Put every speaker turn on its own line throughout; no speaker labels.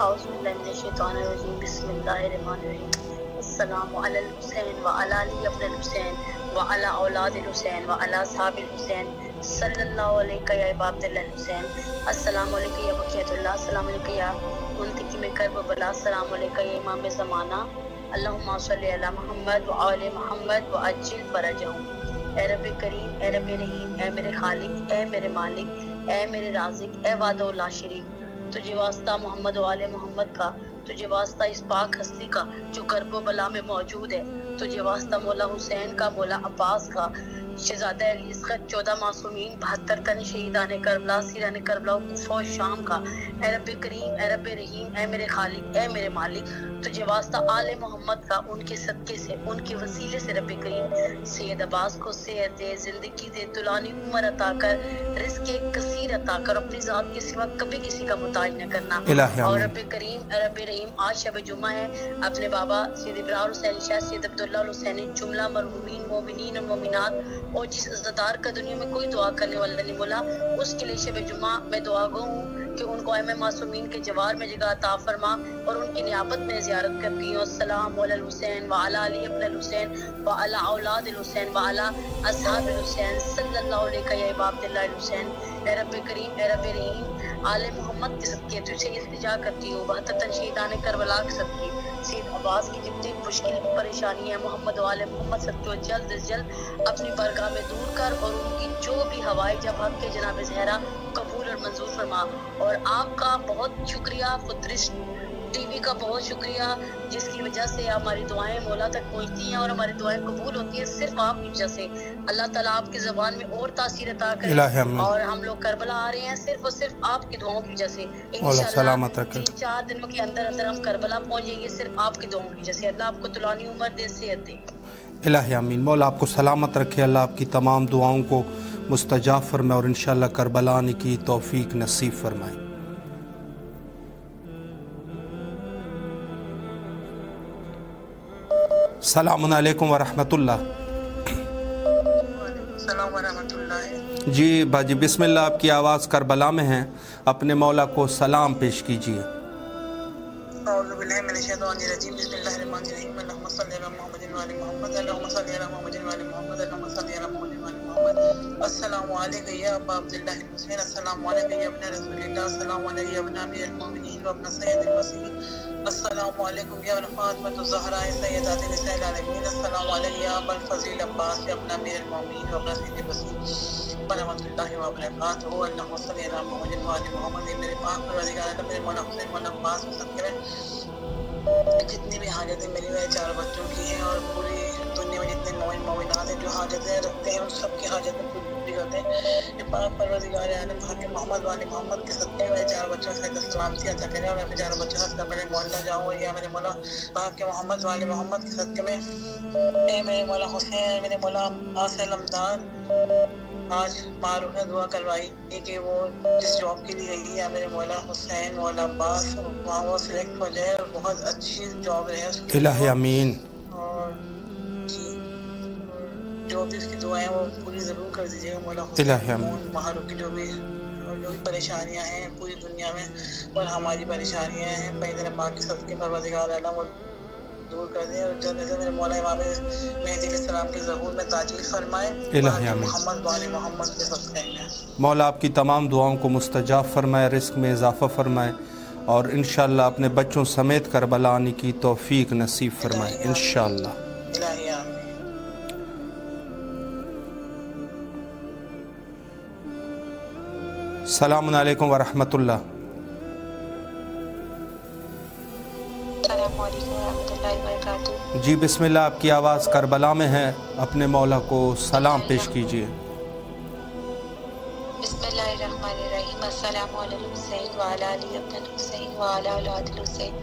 اعوذ باللہ من الشیطان الرجیم بسم اللہ الرحمن الرحیم السلام علی الحسین وعلی علی ابن الحسین وعلی اولاد الحسین وعلی اصحاب الحسین صلی اللہ علیہ یا ابا عبداللہ الحسین السلام علیکم یا بقیت اللہ السلام علیکم یا منتقم کربلا السلام علیکم یا امام زمانہ اللہم صلی علی محمد وعلی محمد وعجل فرجہم۔ اے رب کریم، اے رب رحیم، اے میرے خالق، اے میرے مالک، اے میرے رازق، اے وحدہ لا شریک، تجھے واسطہ محمد وآل محمد کا، تجھے واسطہ اس پاک ہستی کا جو کرب و بلا میں موجود ہے، تجھے واسطہ مولا حسین کا، مولا عباس کا، شہزادہ علی اسقر، 14 معصومین، 72 تن شہیدان کربلا، سیران کربلا و کوفہ و شام کا۔ اے رب کریم، اے رب رحیم، اے میرے خالق، اے میرے مالک، تجھے واسطہ آل محمد کا، ان کے صدقے سے، ان کے وسیلے سے رب کریم سید عباس کو صحت دے، زندگی دے، طولانی عمر عطا کر، رزق کثیر عطا کر، اپنی ذات کے سوا کبھی کسی کا محتاج نہ کرنا۔ اور رب کریم، اے رب رحیم، آج شب جمعہ ہے، اپنے بابا سید ابراہیم حسین شاہ، سید عبداللہ الحسینی، جملہ مرحومین مومنین اور مومنات، اور جس عزتدار کا دنیا میں کوئی دعا کرنے والا نہیں بولا، اس کے لیے شب جمعہ میں دعا گو ہوں کہ ان کو ایم معصومین کے جوار میں جگہ عطا فرما، اور ان کی نیابت میں زیارت کرتی ہوں۔ السلام علی الحسین وعلی علی ابن الحسین وعلی اولاد الحسین وعلی اصحاب الحسین صلی اللہ علیہ یا ابا عبداللہ الحسین۔ اے رب کریم، اے رب رحیم، آل محمد کے صدقے تجھ سے التجا کرتی ہوں، 72 شہیدان کربلا کے صدقے، سید عباس کی جتنی مشکل پریشانی ہے محمد وآل محمد صدقے جلد از جلد اپنی بارگاہ میں دور کر، اور ان کی جو بھی ہوائی جب حق کے جناب زہرا قبول اور منظور فرما۔ اور آپ کا بہت شکریہ، فطرش ٹی وی کا بہت شکریہ، جس کی وجہ سے ہماری دعائیں مولا تک پہنچتی ہیں اور ہماری دعائیں قبول ہوتی ہیں صرف آپ کی وجہ سے۔ اللہ تعالیٰ آپ کی زبان میں اور تاثیر عطا کرے، اور ہم لوگ کربلا آ رہے ہیں صرف اور صرف آپ کی دعاؤں کی وجہ سے۔ انشاءاللہ 3-4 دنوں کے اندر اندر ہم کربلا پہنچ جائیں گے صرف آپ کی دعاؤں کی وجہ سے۔ اللہ آپ کو طولانی عمر دے، صحت دے۔
الہی آمین۔ مولا آپ کو سلامت رکھے، اللہ آپ کی تمام دعاؤں کو مستجاب فرمائے، اور انشاءاللہ کربلا آنے کی توفیق نصیب فرمائے۔ السلام علیکم ورحمۃ اللہ۔
السلام ورحمۃ اللہ۔
جی باجی بسم اللہ، آپ کی آواز کربلا میں ہے، اپنے مولا کو سلام پیش کیجیے۔
اعوذ باللہ من الشیطان الرجیم بسم اللہ الرحمن الرحیم اللہم صلی علی محمد وعلی محمد اللہم صلی علی محمد وعلی محمد اللہم صلی علی محمد وعلی محمد۔ السلام علیکم یا ابا عبداللہ الحسین، السلام علیکم یا ابن رسول اللہ، السلام علیکم یا ابن امیر المؤمنین و ابن سید المسیح، السلام علیکم یا ابن فاطمۃ الزہرا سیدات نساء العالمین، السلام علیکم یا ابا الفضیل عباس یا ابن امیر المؤمنین و ابن سید المسیح ورحمۃ اللہ وبرکاتہ۔ اللہم صلی علی محمد وعلی محمد۔ میرے پاک پروردگار میرے مولا حسین مولا عباس کو صدقے میں جتنی بھی حاجتیں میری میرے 4 بچوں کی ہیں، اور پوری دنیا میں جتنے مومن مومنات ہیں جو حاجتیں رکھتے ہیں، ان سب کی حاجتیں پوری کرتے ہیں۔ یہ پاک پروردگار عالم حق محمد والی محمد کے صدقے میرے 4 بچوں سے سلامتی عطا کرے، اور میں اپنے 4 بچوں سے میرے مولا جاؤں، یا میرے مولا پاک محمد والی محمد کے صدقے میں اے میرے مولا حسین، اے میرے مولا عباس علمدار آج معروف نے دعا کروائی کہ وہ جس جاب کے لیے گئی ہے میرے مولا حسین مولا عباس وہاں وہ سلیکٹ ہو جائے، اور بہت اچھی جاب رہے اس کی۔
الہی آمین۔
اور جو بھی اس کی دعائیں وہ پوری ضرور کر دیجیے گا مولا حسین۔ معروف کی جو بھی پریشانیاں ہیں پوری دنیا میں، اور ہماری پریشانیاں ہیں پیغمبر پاک کے صدقے پروردگار عالم دور کر دیں، اور جلد سے میرے مولا امام مہدی علیہ السلام کے ظہور میں تاجیل فرمائے محمد وعلی محمد کے صدقے میں۔
مولا آپ کی تمام دعاؤں کو مستجاب فرمائے، رزق میں اضافہ فرمائے، اور انشاءاللہ اپنے بچوں سمیت کربلا آنے کی توفیق نصیب فرمائے انشاءاللہ۔
الہی آمین۔
السلام علیکم ورحمۃ اللہ۔
السلام علیکم ورحمۃ اللہ وبرکاتہ۔
جی بسم اللہ، آپ کی آواز کربلا میں ہے، اپنے مولا کو سلام پیش کیجیے۔
بسم اللہ الرحمن الرحیم۔ السلام علی الحسین وعلی علی ابن الحسین وعلی اولاد الحسین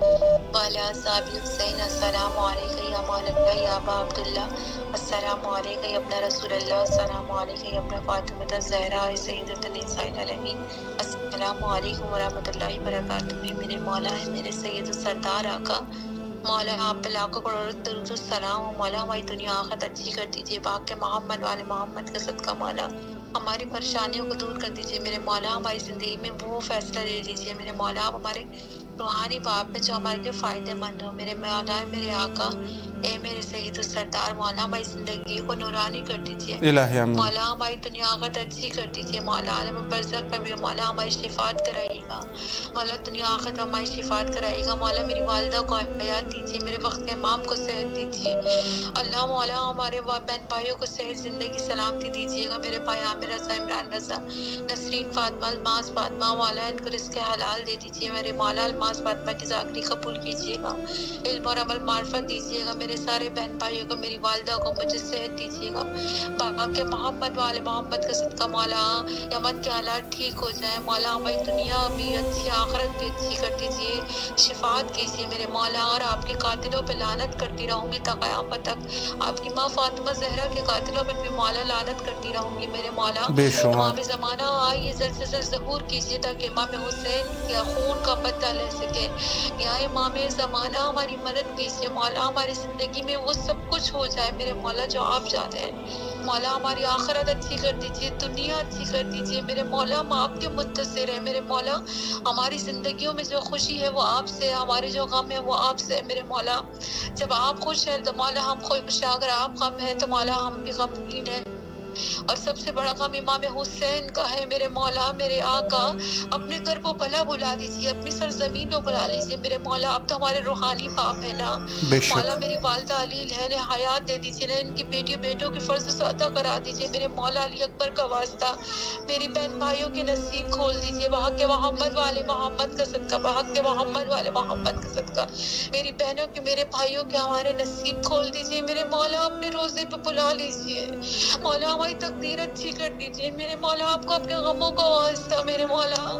وعلی اصحاب الحسین، السلام علیکم یا مولانا یا ابا عبداللہ، السلام علیکم یا ابن رسول اللہ، السلام علیکم یا ابن فاطمۃ الزہرا سیدۃ نساء العالمین، السلام علیکم ورحمۃ اللہ وبرکاتہ۔ میرے مولا ہے میرے سید سردار آقا، مولا آپ پہ لاکھوں کروڑوں درود و سلام، مولا ہماری دنیا آخرت اچھی کر دیجیے، باق محمد والے محمد کا صدقہ مولا ہماری پریشانیوں کو دور کر دیجیے، میرے مولا ہماری زندگی میں وہ فیصلہ دے دیجیے، میرے مولا آپ ہمارے روحانی باپ میں جو ہمارے لیے فائدہ مند ہو. میرے مولا میرے آقا اے میرے سید و سردار مولا ہماری زندگی کو نورانی کر دیجیے. مولا ہماری دنیا آخرت اچھی کر دیجیے. مولا عالم برزخ میں بھی مولا ہماری شفاعت کرائیے گا. مولا دنیا آخرت میں ہماری شفاعت کرائیے گا. مولا میری والدہ کو حیات دیجیے. میرے وقت کے امام کو صحت دیجیے. اللہ مولا ہمارے بہن بھائیوں کو صحت زندگی سلامتی دیجیے گا. میرے بھائی عامر رضا عمران رضا نسرین فاطمہ الماس فاطمہ مولا ان کو رزق حلال دے دیجیے. میرے مولا الماس فاطمہ کی ذاکری قبول کیجیے گا. علم اور عمل معرفت دیجیے گا. میرے سارے بہن بھائیوں کو میری والدہ کو مجھے صحت دیجیے گا. باقا کے محمد والے محمد کا صدقہ مولا یمن کے حالات ٹھیک ہو جائیں. مولا ہماری دنیا بھی اچھی آخرت بھی اچھی کر دیجیے. شفاعت کیجیے میرے مولا. اور آپ کے قاتلوں پہ لعنت کرتی رہوں گی تا قیامت تک. آپ کی ماں فاطمہ زہرا کے قاتلوں پہ بھی مولا لعنت کرتی رہوں گی میرے مولا. امام زمانہ آئیے جلد سے جلد ظہور کیجیے تاکہ امام حسین کا خون کا بدلہ لے سکے. یا امام زمانہ ہماری مدد کیجیے مولا. ہماری زندگی میں وہ سب کچھ ہو جائے میرے مولا جو آپ چاہتے ہیں. مولا ہماری آخرت اچھی کر دیجیے. دنیا اچھی کر دیجیے میرے مولا. ہم آپ کے منتصر ہیں میرے مولا. ہماری زندگیوں میں جو خوشی ہے وہ آپ سے, ہمارے جو غم ہے وہ آپ سے میرے مولا. جب آپ خوش ہیں تو مولا ہم خوش ہیں. اگر آپ غم ہیں تو مولا ہم بھی غمگین ہیں. اور سب سے بڑا غم امام حسین کا ہے میرے مولا میرے آقا. اپنے گھر کو بھلا بلا دیجیے. اپنی سرزمین کو بلا لیجیے میرے مولا. اب تو ہمارے روحانی باپ ہے نا مولا. میری والدہ علی ہے حیات دے دیجیے نا. ان کی بیٹی بیٹوں کے فرض ادا کرا دیجیے میرے مولا. علی اکبر کا واسطہ میری بہن بھائیوں کے نصیب کھول دیجیے. بحق کے محمد والے محمد کا صدقہ. بحق کے محمد والے محمد کا صدقہ میری بہنوں کے میرے بھائیوں کے ہمارے نصیب کھول دیجیے میرے مولا. اپنے روزے پہ بلا لیجیے مولا. ہماری تقدیر اچھی کر دیجیے میرے مولا. آپ کو اپنے غموں کا واسطہ میرے مولا.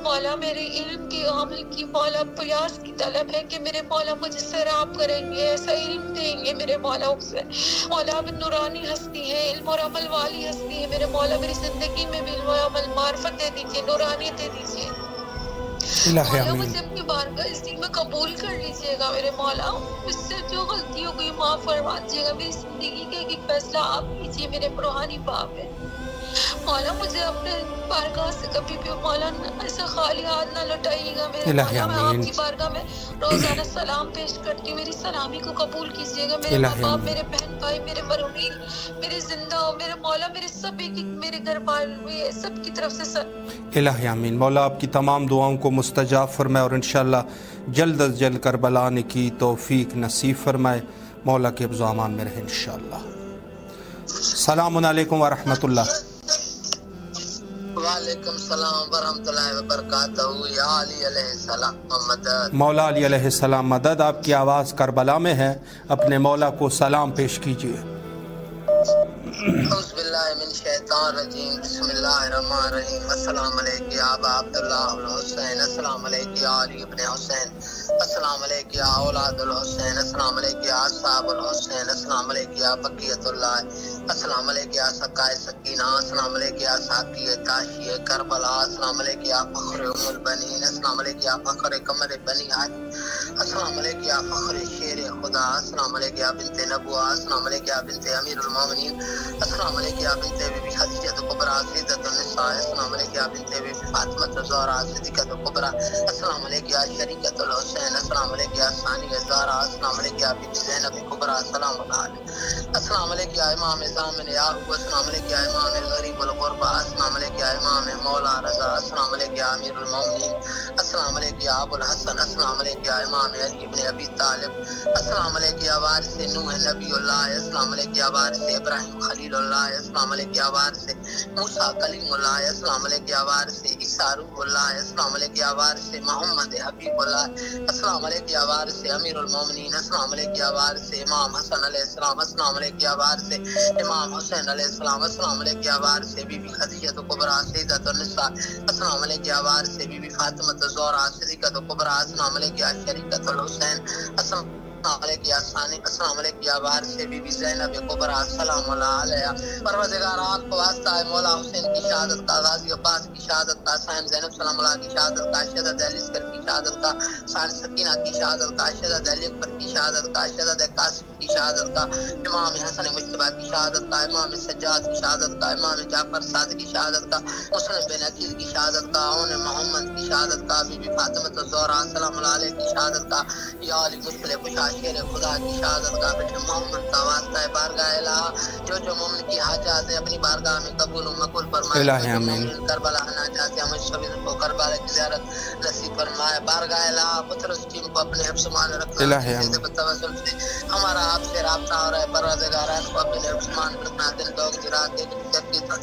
مولا میرے علم کی عمل کی مولا پیاس کی طلب ہے کہ میرے مولا مجھے سیراب کریں گے. ایسا علم دیں گے میرے مولا. اسے مولا آپ نورانی ہستی ہے, علم اور عمل والی ہستی ہے میرے مولا. میری زندگی میں بھی علم اور عمل معرفت دے دیجیے, نورانی دے دیجیے مولا. مجھے اپنی بارگاہ اس دن میں قبول کر لیجیے گا میرے مولا. اس سے جو غلطی ہو گئی معاف فرما دیجیے گا. میری زندگی کا ایک فیصلہ آپ کیجیے میرے روحانی باپ ہے مولا. مجھے اپنے بارگاہ سے کبھی بھی مولا ایسا خالی ہاتھ نہ لوٹائیے گا میرے مولا. میں آپ کی بارگاہ میں روزانہ سلام پیش کرتی ہوں. میری سلامی کو قبول کیجیے گا میرے ماں باپ, میرے بہن بھائی, میرے مرحومین, میرے زندہ ہو میرے مولا. میرے سب میرے گھر والے سب کی طرف سے
الہی آمین. مولا آپ کی تمام دعاؤں کو مستجاب فرمائے اور انشاءاللہ جلد از جلد کربلا آنے کی توفیق نصیب فرمائے. مولا کے حفظ و امان میں رہے انشاءاللہ. السلام علیکم ورحمۃ اللہ.
وعلیکم السلام ورحمۃ اللہ وبرکاتہ. یا علی علیہ السلام مدد.
مولا علی علیہ السلام مدد. آپ کی آواز کربلا میں ہے, اپنے مولا کو سلام پیش کیجیے.
اعوذ باللہ من الشیطان الرجیم. بسم اللہ الرحمن الرحیم. السلام علیکم یا ابا عبداللہ الحسین. السلام علیکم یا علی ابن حسین. السلام علیکم یا اولاد الحسین. السلام علیکم یا اصحاب الحسین. السلام علیکم یا بقیت اللہ. السلام علیکم یا سقائے سکینہ. السلام علیکم یا ساقی تاشی کربلا. السلام علیکم یا فخر ام البنین. السلام علیکم یا فخر قمر بنی ہاشم. السلام علیکم یا فخر شیر خدا. السلام علیکم یا بنت نبوہ. السلام علیکم یا بنت امیر المومنین. السلام علیکم یا بنت بی بی خدیجہ کبریٰ سیدۃ النساء. السلام علیکم یا بنت بی بی فاطمہ الزہرا صدیقہ کبریٰ. السلام علیکم یا شریکۃ الحسین. السلام علیکم یا ثانی الزہرا. السلام علیکم یا بی بی زینب کبریٰ سلام اللہ علیہ. السلام علیکم یا امام زامن یعقوب. السلام علیکم یا امام الغریب الغربہ. السلام علیکم یا امام مولا رضا. السلام علیکم یا امیر المومنین. السلام علیکم یا ابو الحسن. السلام علیکم یا امام علی بن ابی طالب. السلام علیکم یا وارث نوح نبی اللہ. السلام علیکم یا وارث ابراہیم خلیل اللہ. السلام علیکم یا وارث موسیٰ کلیم اللہ. السلام علیکم یا وارث عیسیٰ روح اللہ. السلام علیکم یا وارث محمد حبیب اللہ. السلام علیکم یا وارث امیر المومنین. السلام علیکم یا وارث امام حسن علیہ السلام. السلام علیکم یا وارث امام حسین علیہ السلام. السلام علیکم یا وارث بی بی خدیجہ کبریٰ سیدۃ النساء. السلام علیکم یا وارث بی بی فاطمہ الزہرا صدیقہ کبریٰ. السلام علیکم یا شریکۃ الحسین. السلام علیکم یا ثانی. السلام علیکم یا وارث بی بی زینب کبریٰ سلام اللہ علیہ. پروردگار آپ کو واسطہ ہے مولا حسین کی شہادت کا, غازی عباس کی شہادت کا, سائن زینب سلام اللہ کی شہادت کا, شہزادہ علی اصغر کی شہادت کا, سائن سکینہ کی شہادت کا, شہزادہ علی اکبر کی شہادت کا, شہزادہ قاسم کی شہادت کا، امام حسن مجتبیٰ کی شہادت کا، امام سجاد کی شہادت کا، امام جعفر صادق کی شہادت کا، مسلم بن عقیل کی شہادت کا، اون محمد کی شہادت کا، بی بی فاطمہ الزہرا سلام اللہ علیہ کی شہادت کا، یا علی مصطفیٰ کشا شیر خدا کی شہادت کا، بیٹے محمد کا واسطہ ہے بارگاہ الہ، جو مومن کی حاجات ہے اپنی بارگاہ میں قبول و مقبول فرمائے، جو مومن کربلا آنا چاہتے ہیں مجھ سبھی کو کربلا کی زیارت نصیب فرمائے، بارگاہ الہ پترس ٹیم کو اپنے حفظ مان رکھنا، توسل سے ہمارا آپ سے رابطہ ہو رہا ہے، پروردگار کو اپنے حفظ مان رکھنا، دل دوگ جرات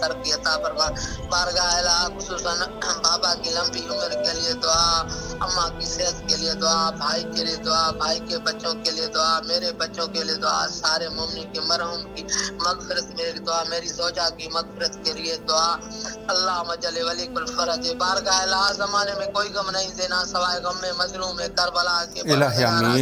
ترقی عطا فرما، بارگاہ الہ خصوصاً بابا کی لمبی عمر کے لیے دعا، اماں کی صحت کے لیے دعا، بھائی کے لیے دعا، بھائی کے بچوں کے لیے دعا، میرے بچوں کے لیے دعا، سارے مومنین کے مرحوم کی مغفرت میری دعا، میری زوجہ کی مغفرت کے لیے دعا، اللہ مجل ولی کل فرج، بارگاہ الہ زمانے میں کوئی غم نہیں دینا سوائے غم میں مظلوم کربلا کے،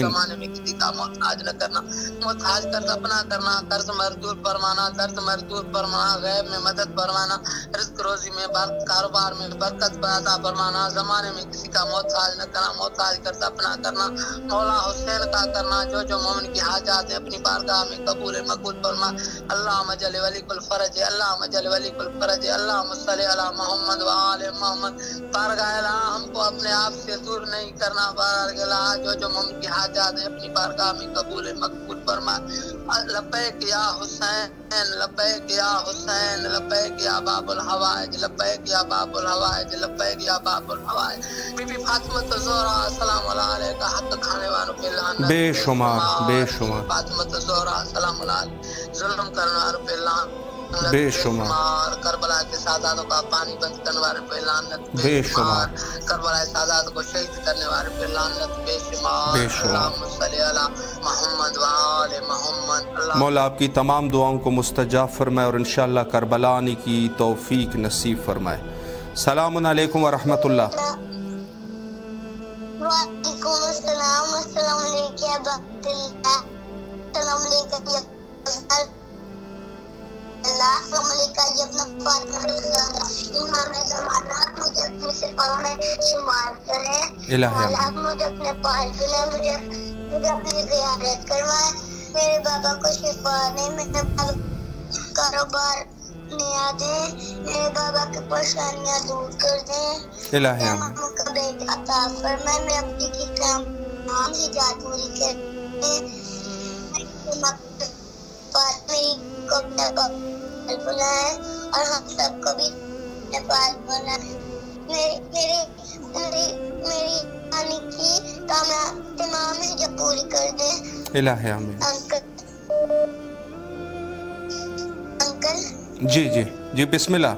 زمانے میں کسی کا محتاج نہ کرنا، محتاج قرض اپنا کرنا، قرض مردود فرمانا، درد مردود فرمانا، غیب میں مدد فرمانا، رزق روزی میں کاروبار میں برکت عطا فرمانا، زمانے میں کسی کا محتاج نہ کرنا، محتاج قرض اپنا کرنا، مولا حسین کا کرنا، جو مومن کی حاجات ہے اپنی بارگاہ میں قبول مقبول فرما، اللہ مجل ولی کل فرج، اللہ مجل ولی کل فرج، اللہ صلی علی محمد و آل محمد، بارگاہ الہ ہم کو اپنے آپ سے دور نہیں کرنا، بارگاہ الہ جو مومن کی حاجات ہے اپنی بارگاہ میں قبول مقبول فرما، لبیک یا حسین، لبیک یا حسین، لبیک یا باب الحوائج، لبیک یا باب الحوائج، لبیک یا باب الحوائج، بی بی فاطمہ الزہرا سلام اللہ علیہ کا حق کھانے والوں پہ لعنت
بے شمار، بے شمار،
فاطمہ الزہرا سلام اللہ علیہ ظلم کرنے والوں پہ لعنت
بے شمار،
کربلا کے ساداتوں کا پانی بند کرنے والے پہ لعنت
بے شمار،
کربلا کے سادات کو شہید کرنے والے پہ لعنت بے شمار،
بے شمار،
اللہم صلی علی محمد و آل محمد،
مولا آپ کی تمام دعاؤں کو مستجاب فرمائے اور انشاءاللہ کربلا آنے کی توفیق نصیب فرمائے۔ سلام علیکم ورحمۃ اللہ۔
وعلیکم السلام، السلام علیکم یا بابا اللہ، السلام علیکم یا اللہ، السلام علیکم یا ابن فاطمہ امام زمانہ، مجھے اپنے سپاہوں میں شمار کریں، اللہ مجھے اپنے پال دلیں، مجھے اپنی زیارت کروائیں، میرے بابا کو شفا دیں، میرے بابا کاروبار نیا دیں، میرے بابا کی پریشانیاں دور کر دیں، میرے ماما کا بیٹ عطا فرمائے، میرے ابی کی تمام حاجات پوری کر دیں، میری کو بلائیں اور ہم سب کو بھی پال بلائیں، میری آنے کی تمام حاجات پوری کر دیں،
الہی آمین۔
انکل
جی جی جی بسم اللہ۔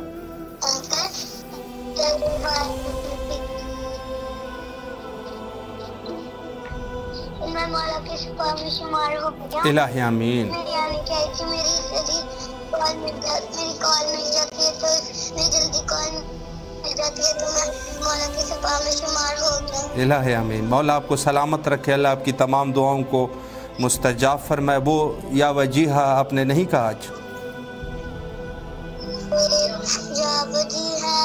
میں مولا کے شفا میں شمار ہو گیا،
الہی آمین۔
میری آنے کی آئی تھی، میری کال مل جاتی ہے تو میری جلدی کال مل جاتی ہے تو میں مولا کے شفا میں شمار ہو گیا،
الہی آمین۔ مولا آپ کو سلامت رکھے، اللہ آپ کی تمام دعاؤں کو مستجاب فرمائے۔ وہ یا وجیہہ آپ نے نہیں کہا آج؟
یا وجیہہ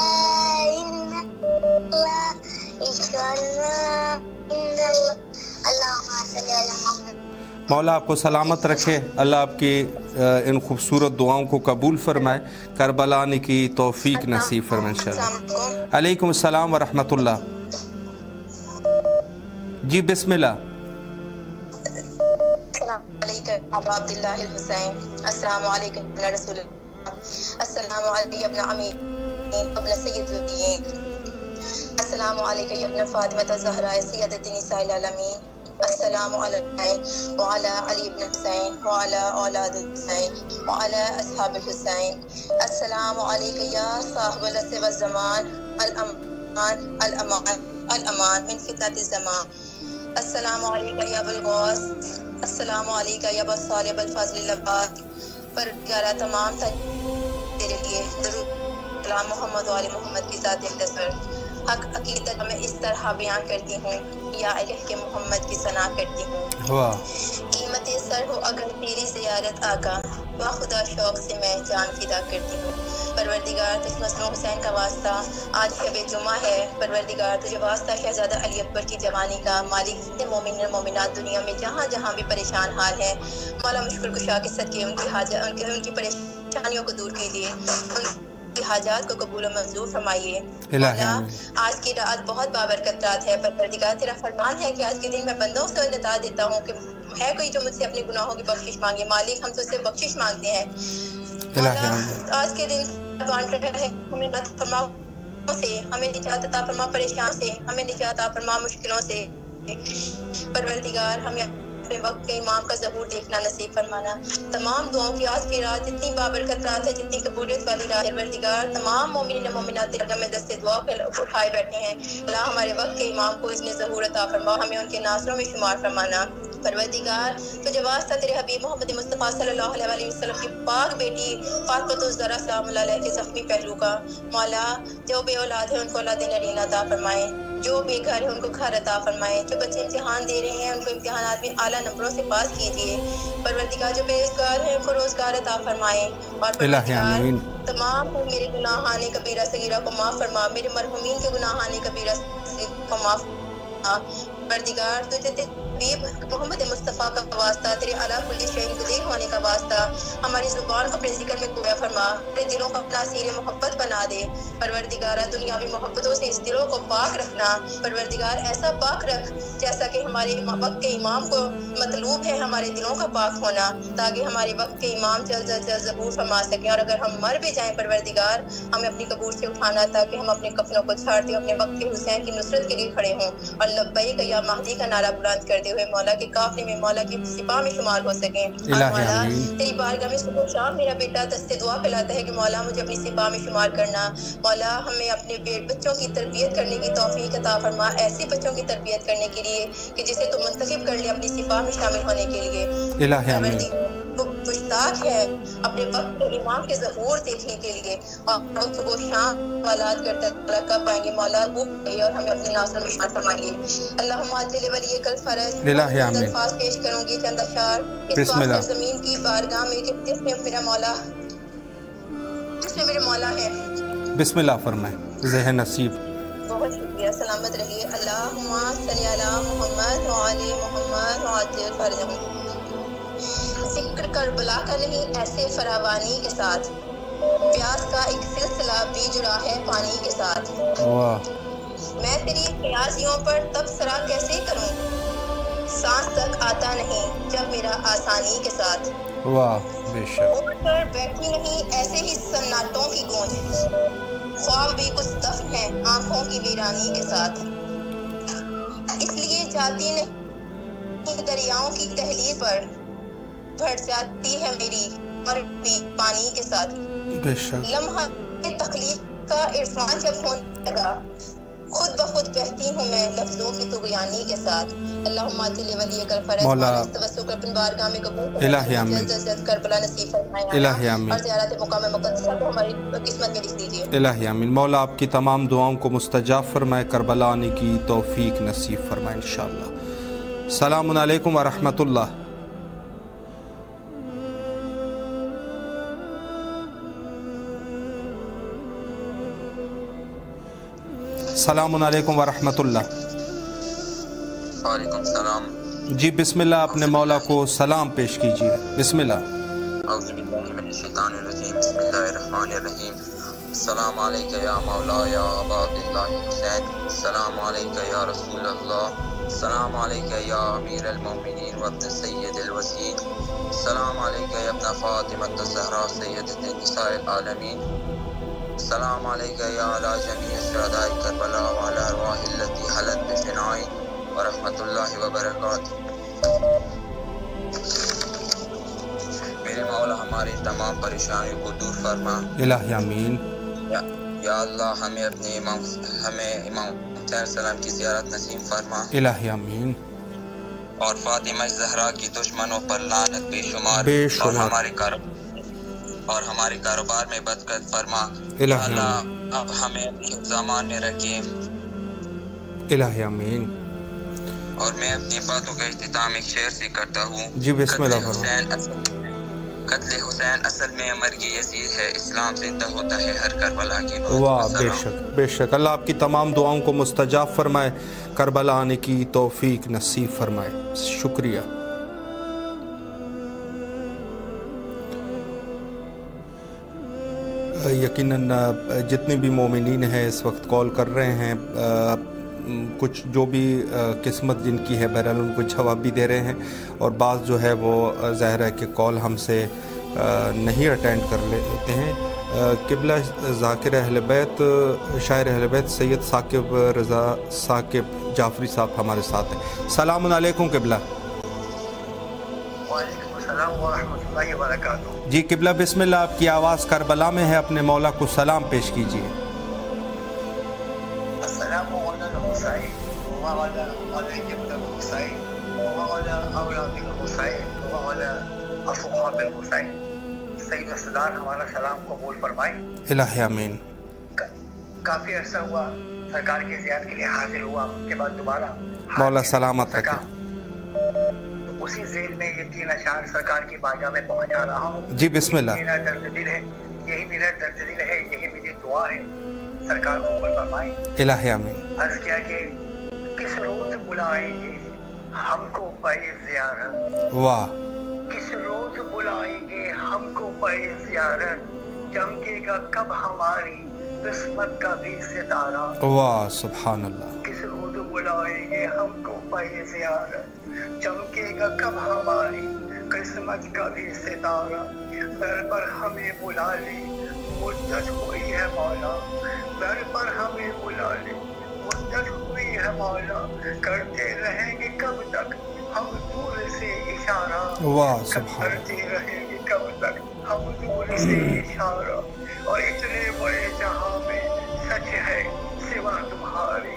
مولا آپ کو سلامت رکھے، اللہ آپ کی ان خوبصورت دعاؤں کو قبول فرمائے، کربلا آنے کی توفیق نصیب فرمائے انشاءاللہ۔ علیکم السلام ورحمۃ اللہ۔ جی بسم اللہ۔
السلام علیکم ابا عبداللہ الحسین، السلام علیکم رسول اللہ، السلام علیکم ابن امین ابن سید الدین، السلام علیکم ابن فاطمہ الزہرا سیدۃ نساء العالمین، السلام علیکم وعلی علی ابن حسین وعلی اولاد حسین وعلی اصحاب الحسین، السلام علیکم یا صاحب العصر والزمان، الامان الامان الامان من فتنۃ الزمان، السلام علیکم یا بالغوث، السلام علیکم یا بالصالح بالفضل العباد، پروردگارہ تمام تیرے لیے درود سلام محمد و آل محمد کی ذات اقدس، حق عقیدت میں اس طرح بیان کرتی ہوں، یا الہ کے محمد کی ثنا کرتی ہوں، قیمت سر ہو اگر تیری زیارت آقا، خدا شوق سے میں جان فدا کرتی ہوں۔ پروردگار تجھ مسنون حسین کا واسطہ، آج شب جمعہ ہے، پروردگار تجھے واسطہ شہزادہ علی اکبر کی جوانی کا، مالک سے مومن مومنات دنیا میں جہاں جہاں بھی پریشان حال ہیں، مولا مشکل کشا کے صدقے ان کی پریشانیوں کو دور کیجیے، ان کی حاجات کو قبول و منظور فرمائیے۔ مولا آج کی رات بہت بابرکت رات ہے، پروردگار تیرا فرمان ہے کہ آج کے دن میں بندوں سے ندا دیتا ہوں کہ ہے کوئی جو مجھ سے اپنے گناہوں کی بخشش مانگے، مالک ہم تو سے بخشش مانگتے ہیں۔ آج کے دن ہے ہمیں فرما سے، ہمیں نجات عطا فرما پریشان سے، ہمیں نجات عطا فرما مشکلوں سے۔ پروردگار ہمیں اپنے وقت کے امام کا ظہور دیکھنا نصیب فرمانا۔ تمام دعاؤں کی آج کی رات جتنی بابرکت رات ہے، جتنی قبولیت والی رات ہے، پروردگار تمام مومنین مومنات تیرے میں دست دعا اٹھائے بیٹھے ہیں، اللہ ہمارے وقت کے امام کو اس نے ظہور عطا فرما، ہمیں ان کے ناصروں میں شمار فرمانا۔ پروردگار تجھے واسطہ تیرے حبیب محمد مصطفیٰ صلی اللہ علیہ وسلم کی پاک بیٹی فاطمہ الزہرا سلام اللہ علیہ کے زخمی پہلو کا، مولا جو بے اولاد ہے ان کو اولاد نرینہ عطا فرمائے، جو بے گھر ہے ان کو گھر عطا فرمائے، جو بچے امتحان دے رہے ہیں ان کو امتحانات میں اعلیٰ نمبروں سے پاس کیجیے۔ پروردگار جو بے روزگار ہیں ان کو روزگار عطا فرمائے، اور پروردگار تمام میرے گناہان کبیرہ صغیرہ کو معاف فرما، میرے مرحومین کے گناہان کبیرہ صغیرہ کو معاف فرما۔ پروردگار تجھے حبیب محمد مصطفیٰ کا واسطہ، تیرے اعلیٰ کل شیء قدیر ہونے کا واسطہ، ہماری زبان کو اپنے ذکر میں گویا فرما، میرے دلوں کو اپنا اسیر محبت بنا دے۔ پروردگار دنیاوی محبتوں سے اس دلوں کو پاک رکھنا، پروردگار ایسا پاک رکھ جیسا کہ ہمارے وقت کے امام کو مطلوب ہے ہمارے دلوں کا پاک ہونا، تاکہ ہمارے وقت کے امام جلد از جلد ظہور فرما سکیں، اور اگر ہم مر بھی جائیں پروردگار ہمیں اپنی قبور سے اٹھانا، تاکہ ہم اپنے کفنوں کو چھاڑ دیں، اپنے وقت کے حسین کی نصرت کے لیے کھڑے ہوں، اور لبیک یا مہدی کا نعرہ بلند کرتے ہوئے مولا کے قافلے میں، مولا کی سپاہ میں شمار ہو سکیں۔ اور مولا تیری بارگاہ میں صبح شام میرا بیٹا دست دعا پھیلاتا ہے کہ مولا مجھے اپنی سپاہ میں شمار کرنا، مولا ہمیں اپنے بچوں کی تربیت کرنے کی توفیق عطا فرما، ایسے بچوں کی تربیت کرنے کے لیے کہ جسے تو منتخب کر لے اپنی سپاہ میں شامل ہونے کے لیے۔ وہ مشتاق ہے اپنے وقت کے امام کے ظہور دیکھنے کے لیے، اور وہ شام والات کرتا ہے کب آئیں گے، مولا وہ اور ہمیں اپنے ناصر میں شامل فرمائیے۔ اللہم عاجل ولی کل فرج الفاظ پیش کروں گی، چند اشعار اس واسطے زمین کی بارگاہ میں کہ جس میں میرا مولا، جس میں میرے مولا ہے۔
بسم اللہ فرمائیں، ذہن نصیب۔
بہت شکریہ، سلامت رہیے۔ اللہم صلی علی محمد وعلی محمد وعجل فرجہم۔ ذکر کربلا کا نہیں ایسے فراوانی کے ساتھ، پیاس کا ایک سلسلہ بھی جڑا ہے پانی کے ساتھ۔ میں تیری پیاسیوں پر تبصرہ کیسے کروں، سانس تک آتا نہیں جب میرا آسانی کے ساتھ۔
بے شک
اٹھ کر بیٹھی نہیں ایسے ہی سناٹوں کی گونج، خواب بھی کچھ دفن ہے آنکھوں کی ویرانی کے ساتھ۔ اس لیے جاتی نہیں دریاؤں کی دہلیز پر، بڑھ جاتی ہے میری اور بھی پانی کے ساتھ۔ لمحہ تخلیق کا عرفان جب ہونے لگا، خود بخود بہتی ہوں میں لفظوں کی طغیانی کے ساتھ۔ اللہم عاجل ولی کل فرج، توسل کر اپنی بارگاہ میں قبول جلد از جلد کربلا نصیب فرمائے، اور زیارت مقام مقدسہ کو ہماری قسمت میں لکھ دیجیے۔
الہی آمین۔ مولا آپ کی تمام دعاؤں کو مستجاب فرمائے، کربلا آنے کی توفیق نصیب فرمائے انشاءاللہ۔ السلام علیکم ورحمۃ اللہ۔ السلام علیکم ورحمۃ اللہ۔
وعلیکم السلام۔
جی بسم اللہ، اپنے مولا کو سلام پیش کیجیے، بسم اللہ۔
اعوذ باللہ من الشیطان الرجیم، بسم اللہ الرحمن الرحیم۔ السلام علیکہ یا مولا یا ابا عبداللہ حسین، السلام علیکہ یا رسول اللہ، السلام علیکہ یا امیر المومنین وابن سید الوسیل، السلام علیکہ یا ابن فاطمہ الزہرا سیدۃ النساء العالمین، السلام علیکہ یا علی جمیع شہداء کربلا وعلی ارواح التی حلت بفناء ورحمۃ اللہ وبرکاتہ۔ میرے مولا ہماری تمام پریشانیوں کو دور فرما،
الہی آمین۔
یا اللہ ہمیں اپنے امام حسین السلام کی زیارت نصیب فرما،
الہی آمین۔
اور فاطمہ زہرا کی دشمنوں پر لعنت بے شمار، اور ہمارے کاروبار میں برکت فرما، اللہ اب ہمیں اپنے زمان میں رکھیں،
الہی آمین۔
اور میں اپنی باتوں کا اختتام ایک شعر سے کرتا ہوں۔
جی بسم اللہ۔
قتل حسین اصل میں مرگ یزید ہے، اسلام زندہ ہوتا ہے ہر کربلا کے بعد۔
واہ، بے شک بے شک، اللہ آپ کی تمام دعاؤں کو مستجاب فرمائے، کربلا آنے کی توفیق نصیب فرمائے، شکریہ۔ یقیناً جتنے بھی مومنین ہیں اس وقت کال کر رہے ہیں، کچھ جو بھی قسمت جن کی ہے بہرحال ان کو جواب بھی دے رہے ہیں، اور بعض جو ہے وہ ظاہر ہے کہ کال ہم سے نہیں اٹینڈ کر لیتے ہیں۔ قبلہ ذاکر اہل بیت، شاعر اہل بیت سید ثاقب رضا ثاقب جعفری صاحب ہمارے ساتھ ہیں۔ السلام علیکم قبلہ۔
وعلیکم السلام ورحمۃ اللہ وبرکاتہ۔
جی قبلہ بسم اللہ، آپ کی آواز کربلا میں ہے، اپنے مولا کو سلام پیش کیجیے۔
السلام علی الحسین وعلی علی ابن الحسین وعلی اولاد الحسین وعلی اصحاب الحسین۔ سید السردار ہمارا سلام قبول فرمائیں۔
الہی آمین۔
کافی عرصہ ہوا سرکار کی زیارت کے لیے حاضر ہوا، اس کے بعد دوبارہ
مولا سلامت رکھے۔
اسی ذیل میں یہ 3 اشعار سرکار کی بارگاہ میں پہنچا رہا ہوں۔
جی بسم اللہ۔
میرا درد دل ہے، یہی میرا درد دل ہے، یہی میری دعا ہے، سرکار قبول فرمائیں۔
الہی آمین۔
عرض کیا کہ کس روز بلائیں گے ہم کو پے زیارت،
واہ،
کس روز بلائیں گے ہم کو پے زیارت، چمکے گا کب ہماری قسمت کا بھی ستارہ۔
واہ سبحان اللہ۔
کس روز بلائیں گے ہم کو پے زیارت، چمکے گا کب ہماری قسمت کا بھی ستارہ۔ در پر ہمیں بلا لے مدت ہوئی ہے مولا، در پر ہمیں بلا لے مدت ہوئی ہے مولا، کرتے رہیں گے کب تک ہم دور سے اشارہ۔
واہ سبحان اللہ۔
کرتے رہیں گے کب تک ہم دور سے اشارہ، اور اتنے بڑے جہاں میں سچ ہے سوا تمہارے،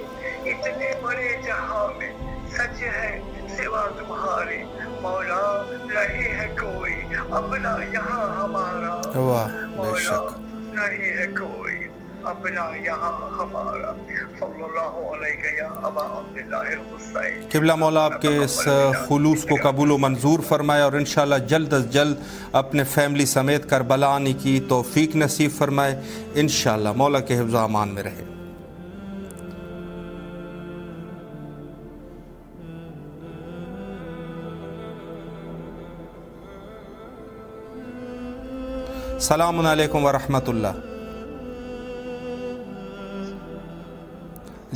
اتنے بڑے جہاں میں سچ ہے سوا تمہارے، مولا نہیں ہے کوئی اپنا یہاں ہمارا،
واہ بے
مولا
شک۔
نہیں ہے کوئی اپنا یہاں ہمارا، صلی اللہ علیہ یا ابا عبداللہ الحسین۔
قبلہ مولا آپ کے اس خلوص کو قبول و منظور فرمائے، اور انشاءاللہ جلد از جلد اپنے فیملی سمیت کربلا آنے کی توفیق نصیب فرمائے، انشاءاللہ مولا کے حفظ و امان میں رہے۔ السلام علیکم ورحمۃ اللہ۔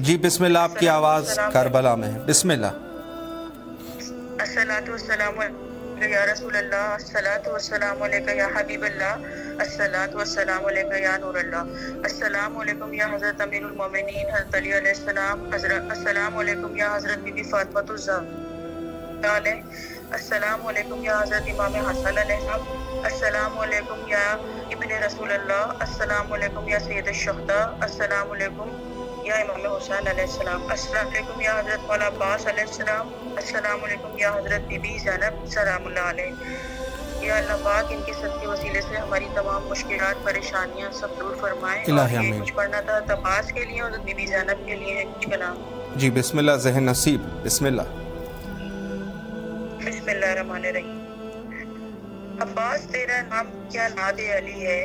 جی بسم اللہ، آپ کی آواز کربلا میں ہے، بسم اللہ۔
الصلاۃ والسلام یا رسول اللہ، الصلاۃ والسلام علیکہ یا حبیب اللہ، الصلاۃ والسلام علیکہ یا نور اللہ، السلام علیکم یا حضرت امیر المومنین حضرت علی علیہ السلام، السلام علیکم یا حضرت بی بی فاطمۃ الزہرا علیہ، السلام علیکم یا حضرت امام حسن علیہ السلام، السلام علیکم یا ابن رسول اللہ، السلام علیکم یا سید الشہداء، السلام علیکم یا امام حسین علیہ السلام، السلام علیکم یا حضرت مولا عباس علیہ السلام، السلام علیکم یا حضرت بی بی زینب سلام اللہ علیہ۔ یا اللہ پاک ان کے صدقے وسیلے سے ہماری تمام مشکلات پریشانیاں سب دور فرمائیں۔
الہی
اور یہ
آمین۔
کچھ پڑھنا تھا عباس کے لیے اور بی بی زینب کے لیے ہے کچھ کلام۔
جی بسم اللہ، ذہن نصیب، بسم اللہ۔
بسم اللہ الرحمن الرحیم۔ عباس تیرا نام کیا ناد علی ہے،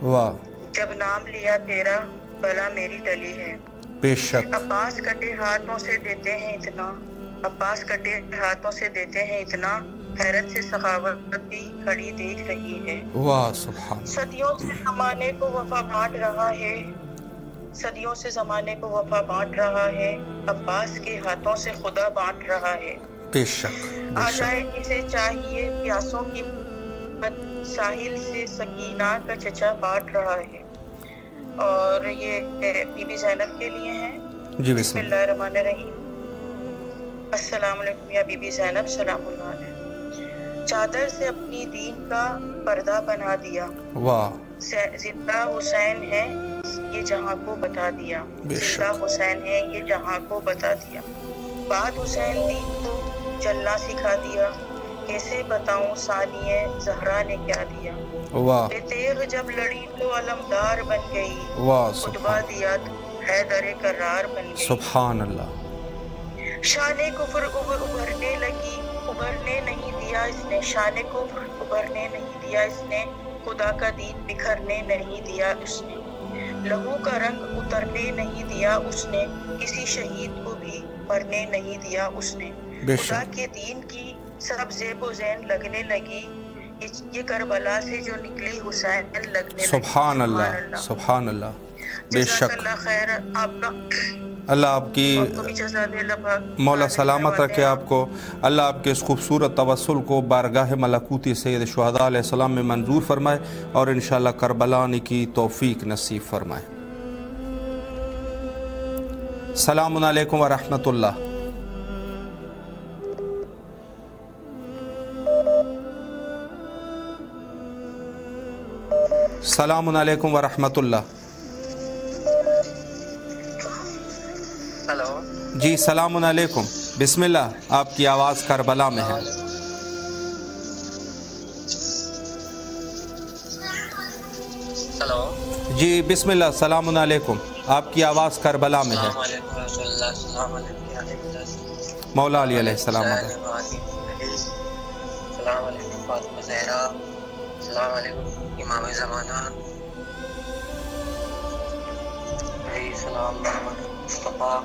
واہ
جب نام لیا تیرا بلا میری ٹلی ہے۔
بے شک۔
عباس کٹے ہاتھوں سے دیتے ہیں اتنا، عباس کٹے ہاتھوں سے دیتے ہیں اتنا، حیرت سے سخاوت بھی کھڑی دیکھ رہی ہے۔
واہ سبحان۔
صدیوں سے زمانے کو وفا بانٹ رہا ہے، صدیوں سے زمانے کو وفا بانٹ رہا ہے، عباس کے ہاتھوں سے خدا بانٹ رہا ہے۔
بے شک بے
آ
شک۔
جائے جسے چاہیے پیاسوں کی ساحل سے سکینہ کا چچا بانٹ رہا ہے۔ اور یہ بی بی زینب کے لیے ہیں۔
جی
بسم اللہ الرحمن الرحیم۔ السلام علیکم یا بی بی زینب سلام اللہ علیہ، چادر سے اپنی دین کا پردہ بنا دیا،
واہ
زندہ حسین ہے یہ جہاں کو بتا دیا، زندہ حسین ہے یہ جہاں کو بتا دیا، بعد حسین دین کو چلنا سکھا دیا، کیسے بتاؤں ثانیہ زہرا نے کیا دیا،
واہ
تیغ جب لڑی تو علمدار بن گئی،
واہ
خطبہ دیا تو حیدر کرار بن گئی،
سبحان اللہ۔
شان کفر ابھرنے لگی، ابھرنے نہیں دیا اس نے، شان کفر ابھرنے نہیں دیا اس نے، خدا کا دین بکھرنے نہیں دیا اس نے، لہو کا رنگ اترنے نہیں دیا اس نے، کسی شہید کو بھی مرنے نہیں دیا اس نے، خدا کے دین کی سب زیب و زین لگنے لگی، یہ کربلا سے جو نکلی حسین لگنے لگی۔
سبحان اللہ، سبحان اللہ، بے شک
اللہ خیر، آپ کا
اللہ آپ کی مولا سلامت رکھے آپ کو، اللہ آپ کے اس خوبصورت توسل کو بارگاہ ملکوتی سید شہداء علیہ السلام میں منظور فرمائے اور انشاءاللہ کربلا آنے کی توفیق نصیب فرمائے۔ السلام علیکم ورحمۃ اللہ۔ السلام علیکم ورحمۃ اللہ۔ جی السلام علیکم، بسم اللہ، آپ کی آواز کربلا میں ہے۔ جی بسم اللہ، السلام علیکم، آپ کی آواز کربلا میں ہے۔ مولا علی علیہ السلام
السلام علیکم فاطمہ زہرا، السلام علیکم امام زمانہ، السلام مصطفیٰ،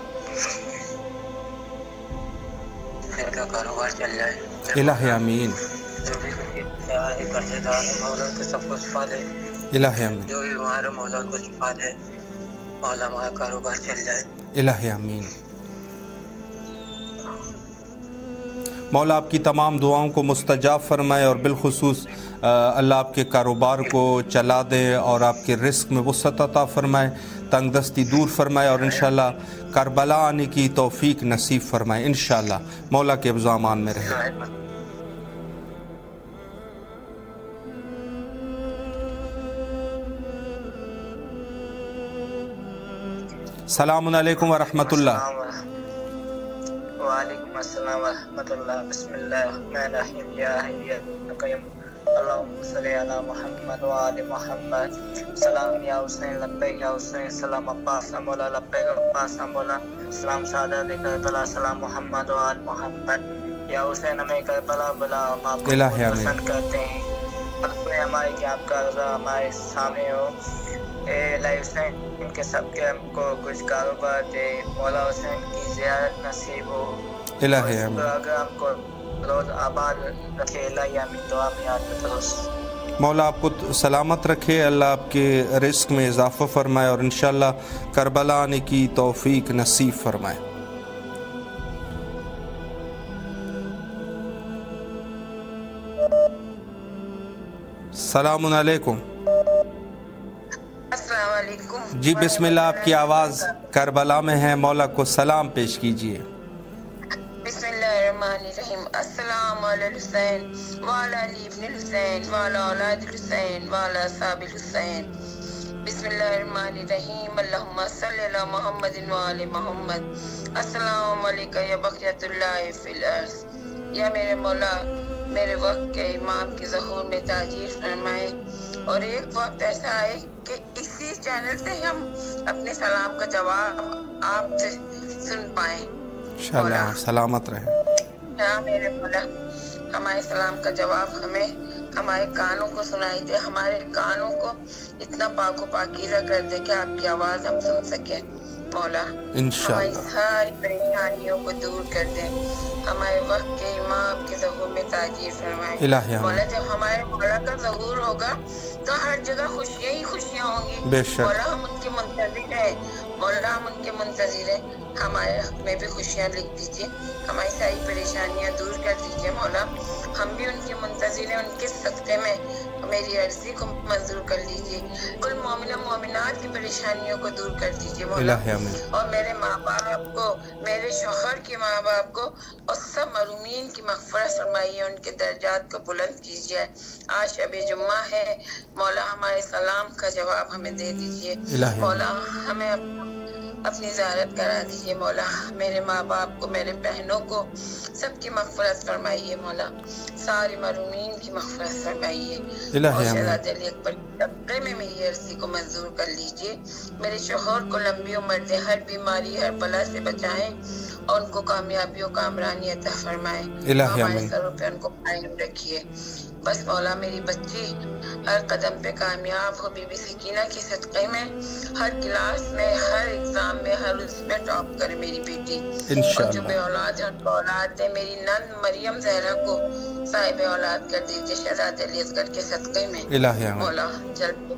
خیر کا کاروبار چل جائے،
الہ آمین،
جو بھی قرضے دار ہے مولا کو سب کو شفا دے،
الہ آمین،
جو بھی بیمار ہے مولا کو شفا دے، مولا ہمارا کاروبار چل جائے،
الہ آمین۔ مولا آپ کی تمام دعاؤں کو مستجاب فرمائے اور بالخصوص اللہ آپ کے کاروبار کو چلا دے اور آپ کے رزق میں وسعت عطا فرمائے، تنگ دستی دور فرمائے اور انشاءاللہ کربلا آنے کی توفیق نصیب فرمائے، انشاءاللہ مولا کے حفظ و امان میں رہے۔ السلام علیکم ورحمۃ اللہ۔
وعلیکم السلام ورحمۃ اللہ، بسم اللہ الرحمن الرحیم، یا حی یا قیوم، اللہم صلی علی محمد وآل محمد، سلام یا حسین لبیک یا حسین، سلام عباس مولا لبیک عباس مولا، سلام سعادت کربلا، سلام محمد وآل محمد، یا حسین ہمیں کربلا بلا، ہم آپ کو پسند کرتے ہیں، اپنے ہمارے کہ آپ کا رضا ہمارے سامنے ہو، اے الہ حسین ان کے سب کے ہم کو کچھ کاروبار دے، مولا حسین کی زیارت نصیب ہو،
الہ آمین،
اگر ہم کو روز آباد رکھے، الہ آمین، دعا میں یاد درست۔
مولا آپ کو سلامت رکھے، اللہ آپ کے رزق میں اضافہ فرمائے اور انشاءاللہ کربلا آنے کی توفیق نصیب فرمائے۔ السلام علیکم۔
السلام علیکم،
جی بسم اللہ، آپ کی آواز کربلا میں ہے، مولا کو سلام پیش کیجئے۔
بسم اللہ الرحمن الرحیم، السلام علی الحسین وعلی علی ابن الحسین وعلی اولاد الحسین وعلی اصحاب الحسین، بسم اللہ الرحمن الرحیم، اللہم صلی علی محمد وعلی محمد، السلام علیکم یا بقیت اللہ فی الارض، یا میرے مولا میرے وقت کے امام کے ظہور میں تاجیر فرمائے، اور ایک وقت ایسا آئے کہ اسی چینل سے ہم اپنے سلام کا جواب آپ سے سن پائیں،
انشاءاللہ سلامت رہے۔
یا میرے مولا ہمارے سلام کا جواب ہمیں ہمارے کانوں کو سنائی دے، ہمارے کانوں کو اتنا پاک و پاکیزہ کر دے کہ آپ کی آواز ہم سن سکیں، مولا ہماری ساری پریشانیوں کو دور کر دیں، ہمارے وقت کے امام کے ظہور میں تاجیر فرمائے، مولا جب ہمارے مولا کا ظہور ہوگا تو ہر جگہ خوشیاں ہی خوشیاں ہوں گی، مولا ہم ان کے منتظر ہیں، مولا ہم ان کے منتظر ہیں، ہمارے حق میں بھی خوشیاں لکھ دیجیے، ہماری ساری پریشانیاں دور کر دیجیے، مولا ہم بھی ان کے منتظر ہیں، ان کے صدقے میں میری عرضی کو منظور کر لیجیے، کل مومنہ مومنات کی پریشانیوں کو دور کر دیجیے مولا، اور میرے ماں باپ کو، میرے شوہر کے ماں باپ کو اور سب مرحومین کی مغفرت فرمائیے، ان کے درجات کو بلند کیجیے، آج شب جمعہ ہے، مولا ہمارے سلام کا جواب ہمیں دے دیجیے، مولا ہمیں اپنی زیارت کرا دیجیے، مولا میرے ماں باپ کو، میرے بہنوں کو سب کی مغفرت فرمائیے، مولا سارے مرحومین کی مغفرت فرمائیے، اور شہزادہ علی اکبر کے طبقے میں میری عرضی کو منظور کر لیجیے، میرے شوہر کو لمبی عمر دے، ہر بیماری ہر بلا سے بچائیں،
اور ان کو کامیابی و کامرانی عطا فرمائے، ہمارے سروں پہ ان کو قائم رکھیے۔ بس مولا میری بچی ہر قدم پہ کامیاب ہو، بی بی سکینہ کی صدقے میں ہر کلاس میں، ہر ایگزام میں، ہر اس میں ٹاپ کرے میری بیٹی، اور جو بے اولاد ہے ان کو اولاد دے۔ میری نند مریم زہرا کو صاحب اولاد کر دیجیے شہزادے علی اصغر کے صدقے میں مولا جلد۔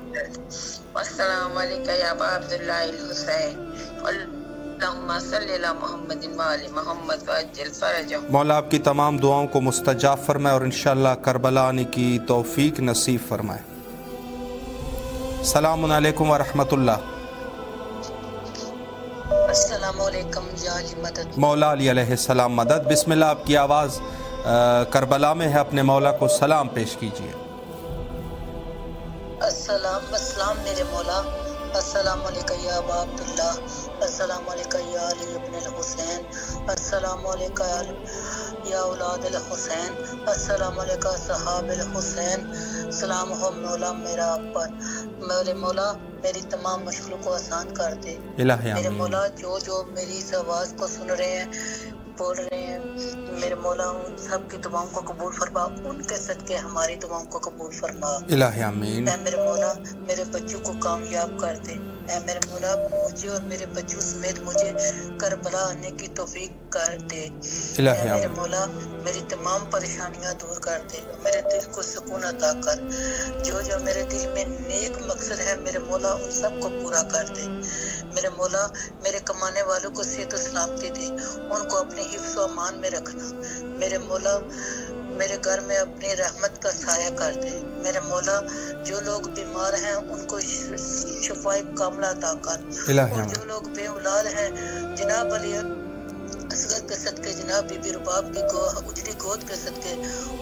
السلام علیکم یا ابا عبداللہ الحسین، اللہم صلی علی محمد وآل محمد وعجل فرجہ۔
مولا آپ کی تمام دعاؤں کو مستجاب فرمائے اور انشاءاللہ کربلا آنے کی توفیق نصیب فرمائے۔ السلام علیکم ورحمۃ اللہ۔
السلام علیکم یا علی مدد۔
مولا علی علیہ السلام مدد۔ بسم اللہ، آپ کی آواز کربلا میں ہے، اپنے مولا کو سلام پیش کیجیے۔
السلام میرے مولا، السلام علیکم یا ابا عبداللہ، السلام علیکم یا علی ابن الحسین، السلام علیکم یا اولاد الحسین، السلام علیکم صحاب الحسین۔ سلام ہو مولا میرا آپ پر، میرے مولا میری تمام مشکلوں کو آسان کر دے۔ میرے مولا جو میری اس آواز کو سن رہے ہیں، بول رہے ہیں، میرے مولا ان سب کی دعاؤں کو قبول فرما، ان کے صدقے ہماری دعاؤں کو قبول فرما۔
الہی آمین۔
اے میرے مولا میرے بچوں کو کامیاب کر دے۔ اے میرے مولا مجھے اور میرے بچوں سمیت مجھے کربلا آنے کی توفیق کر دے۔ اے میرے مولا میری تمام پریشانیاں دور کر دے، میرے دل کو سکون عطا کر۔ جو میرے دل میں نیک مقصد ہے میرے مولا ان سب کو پورا کر دے۔ میرے مولا میرے کمانے والوں کو صحت و سلامتی دے، ان کو اپنے حفظ و امان میں رکھنا۔ میرے مولا میرے گھر میں اپنی رحمت کا سایہ کر دے۔ میرے مولا جو لوگ بیمار ہیں ان کو شفائے کاملہ عطا کر، اور جو لوگ بے اولاد ہیں جناب علی اصغر کے صدقے، جناب بی بی رباب کی اجڑی گود کے صدقے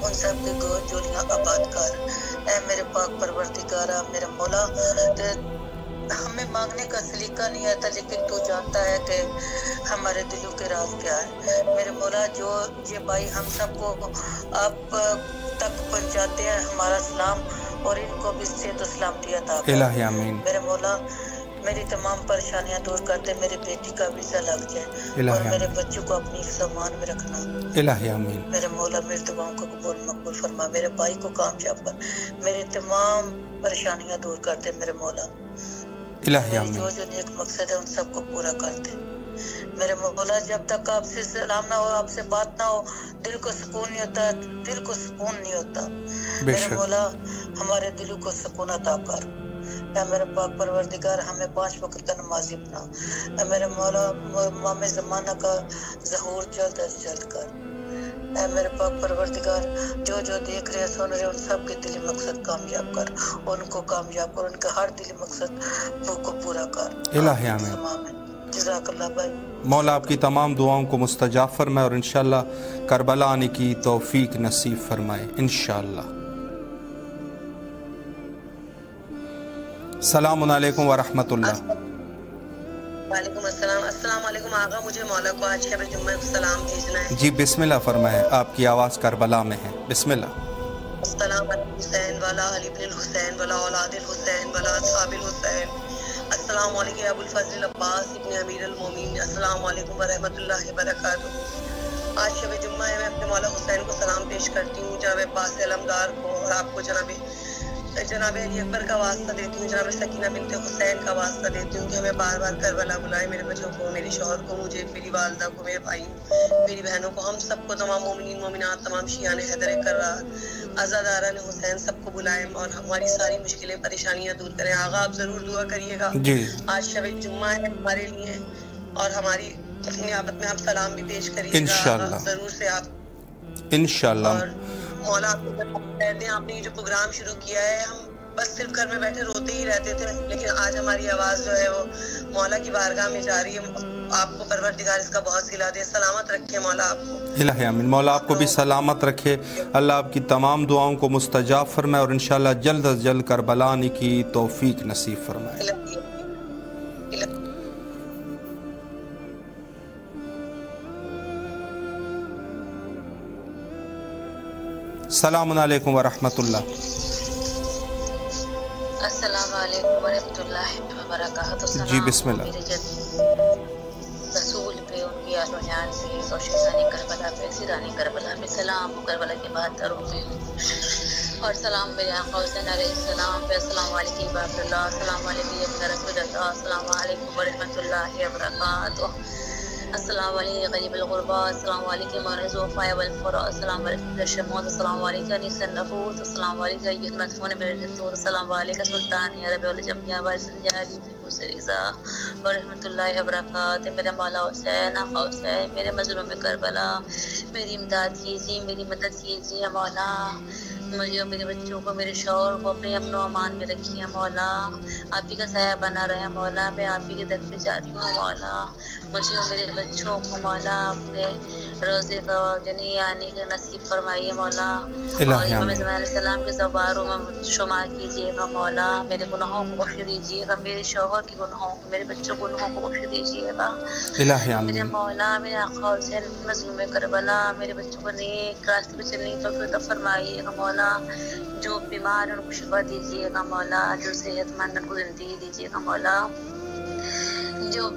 ان سب کے گود جولیاں آباد کر۔ اے میرے پاک پروردگارا میرے مولا، ہمیں مانگنے کا سلیقہ نہیں آتا لیکن تو جانتا ہے کہ ہمارے دلوں کے راز کیا ہے۔ میرے مولا جو یہ بھائی ہم سب کو آپ تک پہنچاتے ہیں ہمارا سلام، اور ان کو بھی صحت و سلامتی عطا کر۔
الہی آمین۔
میرے مولا میری تمام پریشانیاں دور کرتے، میری بیٹی کا ویزا لگ جائے، اور میرے بچوں کو اپنی سامان میں رکھنا۔
الہی آمین۔
میرے مولا میری دعاؤں کو قبول مقبول فرما، میرے بھائی کو کامیاب کر، میری تمام پریشانیاں دور کرتے میرے مولا۔
الہی آمین۔
جو نیک مقصد ہے ان سب کو پورا کرتے۔ میرے مولا جب تک آپ سے سلام نہ ہو، آپ سے بات نہ ہو، دل کو سکون نہیں ہوتا، دل کو سکون نہیں ہوتا۔ میرے مولا ہمارے دلوں کو سکون عطا کر۔ اے میرے پاک پروردگار ہمیں 5 وقت کا نمازی بنا۔ اے میرے مولا امام زمانہ کا ظہور جلد از جلد کر۔ اے میرے پاک پروردگار جو دیکھ رہے سن رہے ان سب کے دلی مقصد کامیاب کر، ان کو کامیاب کر، ان کا ہر دلی مقصد وہ کو پورا کر۔
الہی آمین۔
جزاک اللہ بھائی۔
مولا آپ کی تمام دعاؤں کو مستجاب فرمائے اور انشاءاللہ کربلا آنے کی توفیق نصیب فرمائے انشاءاللہ۔ السلام علیکم ورحمۃ اللہ۔
وعلیکم السلام۔ السلام علیکم آقا، مجھے مولا کو آج شب جمعہ کو سلام بھیجنا ہے۔
جی بسم اللہ فرمائے، آپ کی آواز کربلا میں ہے، بسم اللہ۔
السلام علیکم حسین والا علی بن الحسین والا اولاد الحسین والا اصحاب الحسین۔ السلام علیکم ابو الفضل عباس ابن امیر المومنین، السلام علیکم ورحمۃ اللہ وبرکاتہ۔ آج شب جمعہ ہے، میں اپنے مولا حسین کو سلام پیش کرتی ہوں، جناب عباس علمدار کو، اور آپ کو جناب علی اکبر کا واسطہ دیتی ہوں، جناب سکینہ بنت حسین کا واسطہ دیتی ہوں کہ ہمیں بار بار کربلا بلائے، میرے بچوں کو، میرے شوہر کو، مجھے، میری والدہ کو، میرے بھائی، میری بہنوں کو، ہم سب کو، تمام مومنین مومنات، تمام شیعان حیدر کرار، عزاداران حسین، سب کو بلائیں اور ہماری ساری مشکلیں پریشانیاں دور کریں۔ آغا آپ ضرور دعا کریے گا، آج شب جمعہ ہے ہمارے لیے، اور ہماری نیابت میں آپ سلام بھی پیش کریے گا ضرور سے آپ
انشاءاللہ۔
اور مولا آپ کو کہتے ہیں، آپ نے یہ جو پروگرام شروع کیا ہے، ہم بس صرف گھر میں بیٹھے روتے ہی رہتے تھے، لیکن آج ہماری آواز جو ہے وہ مولا کی بارگاہ میں جا رہی ہے۔ آپ کو پروردگار اس کا بہت صلہ دے، سلامت رکھے مولا آپ کو۔
الہی آمین۔ مولا آپ کو بھی سلامت رکھے، اللہ آپ کی تمام دعاؤں کو مستجاب فرمائے اور انشاءاللہ جلد از جلد کربلا آنے کی توفیق نصیب فرمائے۔ السلام علیکم ورحمۃ اللہ۔
السلام علیکم ورحمۃ اللہ وبرکاتہ۔
جی بسم اللہ۔
رسول پہ، ان کی روحان سے اور شیطانی کربلا پہ سیرانی کربلا پہ سلام کربلا کے بعد درود اور سلام میرے آقا حسین علیہ السلام پہ. السلام علیکم عبد اللہ، السلام علیکم ابن رسول اللہ، السلام علیکم ورحمۃ اللہ وبرکاتہ. السلام علیکم غریب الغربا، السلام علیکم مرض وفاء والفرا، السلام علیکم الشموت، السلام علیکم انیس النفوس، السلام علیکم ایھا المدفون بالجسور، السلام علیکم سلطان یا رب الجميع وسنجاری رضا ورحمۃ اللہ وبرکاتہ. میرے مولا حسین، آقا حسین، میرے مظلوم کربلا، میری امداد کیجیے، میری مدد کیجیے مولا. مجھے اور میرے بچوں کو، میرے شوہر کو اپنے امن و امان میں رکھیے مولا. آپ ہی کا سایہ بنا رہے مولا. میں آپ ہی کے در پہ جاتی ہوں مولا. مجھے اور میرے بچوں کو مولا اپنے روزے کا جنی آنے کا نصیب فرمائیے مولا. اور امام علیہ السلام کے زواروں میں شمار کیجیے گا مولا. میرے گناہوں کو بخش دیجیے گا، میرے شوہر کے گناہوں کو، میرے بچوں کے گناہوں کو بخش دیجیے گا میرے مولا. میرے آقا حسین مظلوم کربلا، میرے بچوں کو نیک راستے پہ چلنے کی توفیق فرمائیے گا مولا. جو بیمار ان کو شفا دیجیے گا مولا. جو صحت مند ان کو زندگی دیجیے گا مولا. جو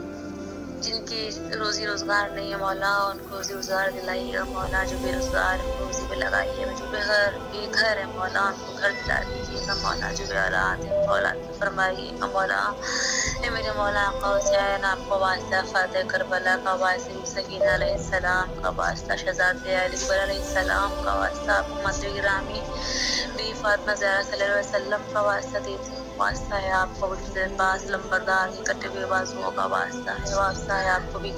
جن کی روزی روزگار نہیں ہے مولا، ان کو روزی روزگار دلائیے گا مولا. جو بے روزگار ان کو روزی پہ لگائیے گا. جو بے گھر ہے مولا، ان کو گھر دلا دیجیے گا مولا. جو بے اولاد ہے اولاد فرمائیے گا مولا. اے میرے مولا آقا حسین، آپ کو واسطہ فاتح کربلا کا، واسطہ سکینہ علیہ السلام کا، واسطہ شہزادے علی اکبر علیہ السلام کا، واسطہ مصر گرامی بی فاطمہ زہرا صلی اللہ علیہ وسلم کا واسطہ دیتی ہوں. واسطہ ہے آپ کو بھی پاس لمبردار کی کٹے ہوئے بازوؤں کا واسطہ ہے. واسطہ ہے آپ کو بھی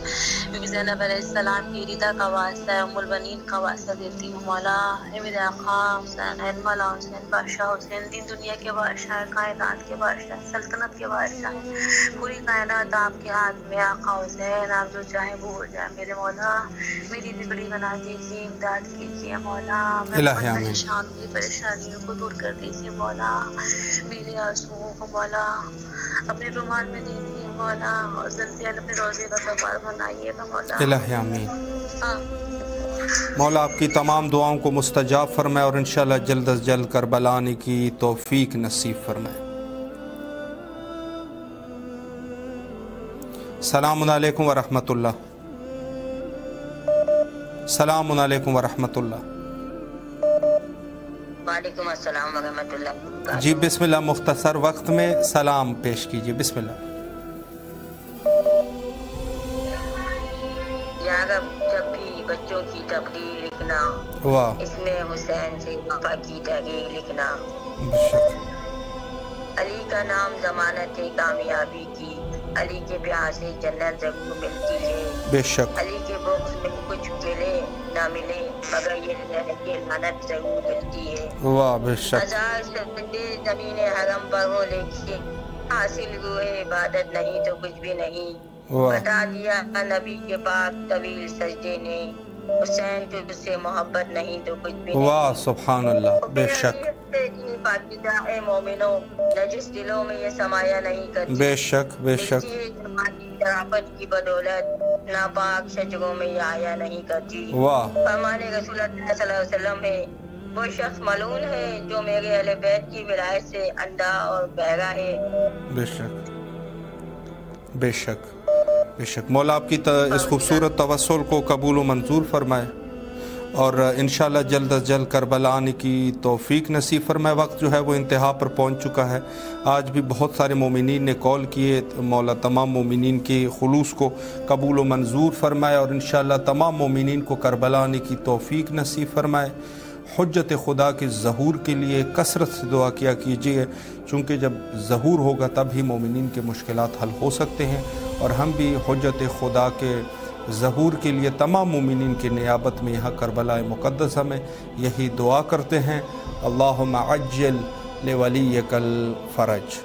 بی بی زینب علیہ السلام کی ردا کا واسطہ ہے. ام البنین کا واسطہ دیتی ہوں مولا. اے میرے آقا حسین، اے مولا حسین، بادشاہ حسین، دین دنیا کے بادشاہ، کائنات کے بادشاہ، سلطنت کے بادشاہ، پوری کائنات آپ کے ہاتھ میں. آقا حسین، آپ جو چاہیں وہ ہو جائے میرے مولا. میری بگڑی بنا دیجیے، امداد کیجیے مولا. میں پریشان ہوئی پریشانیوں کو دور کر دیجیے مولا. میرے آنسوؤں کو مولا اپنے رومال میں دیجیے مولا. اور جلدی اپنے روزے کا سوال بنائیے گا مولا.
الہی آمین. مولا آپ کی تمام دعاؤں کو مستجاب فرمائے اور انشاءاللہ جلد از جلد کربلا آنے کی توفیق نصیب فرمائے. السلام علیکم ورحمۃ اللہ. السلام علیکم ورحمۃ اللہ.
وعلیکم السلام ورحمۃ اللہ.
جی بسم اللہ، مختصر وقت میں سلام پیش کیجیے. بسم اللہ.
جب بھی بچوں کی تقریر لکھنا، اس میں حسین سے پاپا کی تحریر لکھنا. علی کا نام ضمانت ہے کامیابی کی، علی کے پیار سے جنت ضرور ملتی ہے.
بے شک.
علی کے بغض میں کچھ ملے نہ ملے مگر یہ لعنت ضرور ملتی ہے.
واہ بے شک.
ہزار سجدے زمین حرم پر ہو لیکن حاصل ہوئے عبادت نہیں تو کچھ بھی نہیں. بتا دیا نبی کے پاک طویل سجدے نے، حسین تو اس سے محبت نہیں تو کچھ بھی نہیں.
واہ سبحان اللہ. بے شک.
مومنوں نجس دلوں میں یہ سمایا نہیں کرتی.
بے شک بے شک.
شرافت کی بدولت ناپاک شجروں میں یہ آیا نہیں کرتی.
واہ.
فرمان رسول اللہ صلی اللہ علیہ وسلم ہے، وہ شخص ملعون ہے جو میرے اہل بیت کی ولایت سے اندھا اور بہرا ہے.
بے شک بے شک بے شک. مولا آپ کی اس خوبصورت توسل کو قبول و منظور فرمائے اور انشاءاللہ جلد از جلد کربلا آنے کی توفیق نصیب فرمائے. وقت جو ہے وہ انتہا پر پہنچ چکا ہے. آج بھی بہت سارے مومنین نے کال کیے. مولا تمام مومنین کے خلوص کو قبول و منظور فرمائے اور انشاءاللہ تمام مومنین کو کربلا آنے کی توفیق نصیب فرمائے. حجت خدا کے ظہور کے لیے کثرت سے دعا کیا کیجیے، چونکہ جب ظہور ہوگا تب ہی مومنین کے مشکلات حل ہو سکتے ہیں. اور ہم بھی حجت خدا کے ظہور کے لیے تمام مومنین کی نیابت میں یہاں کربلا مقدسہ میں یہی دعا کرتے ہیں. اللہم عجل لولیک الفرج.